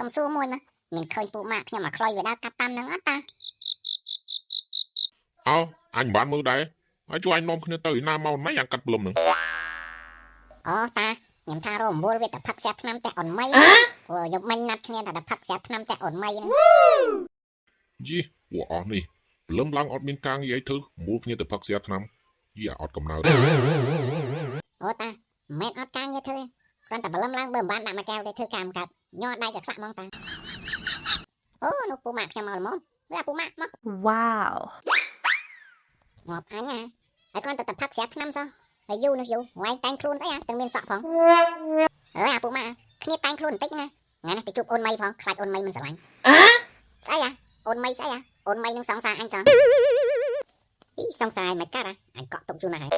សុំសួរមួយមកមានឃើញពូម៉ាក់ខ្ញុំមកខ្លោយវាដល់កាប់តាមនឹងអត់តាអញមិនបានមើលដែរហើយជួយអញនាំគ្នាទៅឯណាមកណៃអាកាត់ព្រលឹមនឹងអូតាខ្ញុំថារមវល់វាតែផឹកស្រាប់ឆ្នាំតែអនមីព្រោះយកមិញណាត់គ្នាថាតែផឹកស្រាប់ឆ្នាំតែអនមីហ្នឹងយីពួកអស់នេះព្រលឹមឡើងអត់មានការងារអីធ្វើមូលគ្នាទៅផឹកស្រាឆ្នាំយីអត់កំណើតអូតាមិនអត់ការងារធ្វើគ្រាន់តែបលឹមឡើងបើមិនបានដាក់មួយកែវទៅធ្វើការកាត់ញ័រដៃក៏ខ្លាក់ហ្មងតាអូនោះពូម៉ាក់ខ្ញុំមកល្មមវាពូម៉ាក់មក Wow. ងាប់អញហ่าហើយគ្រាន់តែផឹកស្រាប់ឆ្នាំសោះហើយយូរនោះយូរវាយតែងខ្លួនស្អីទាំងមានសក់ផងអាពូម៉ាក់គ្នាតែងខ្លួនបន្តិចណាថ្ងៃនេះទៅជួបអូនមីផងខ្លាចអូនមីមិនស្រឡាញ់ស្អីអូនមីស្អីអូនមីនឹងសង្សារអញសោះសង្សារមិនកាត់អញកក់ទុកជូនណាស់ហើយ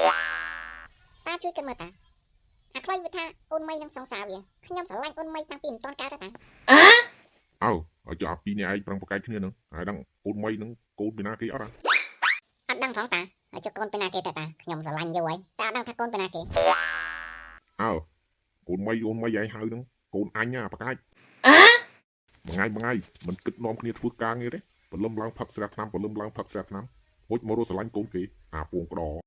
តាជួយគិតមើលតាអាខ្លាចវាថាអូនមីនឹងសង្សារវាខ្ញុំស្រឡាញ់អូនមីតាំងពីមិនទាន់កើតទេតាឲ្យចុះអាពីរនេះឯងប្រឹងប្រកែកគ្នានឹងហើយដឹងអូនមីនឹងកូនពីណាគេអត់អត់ដឹងផងតាហើយចុះកូនពីណាគេតាខ្ញុំស្រឡាញ់យូរហើយតាអត់ដឹងថាកូនពីណាគេកូនមីឯងហៅនឹងកូនអញប្រកែកមួយថ្ងៃមិនគិតនាំគ្នាធ្វើការងារទេព្រលឹមឡើងផឹកស្រាឆ្នាំព្រលឹមឡើងផឹកស្រាឆ្នាំហុចមករស់ស្រឡាញ់កូនគេអាពងក្តរ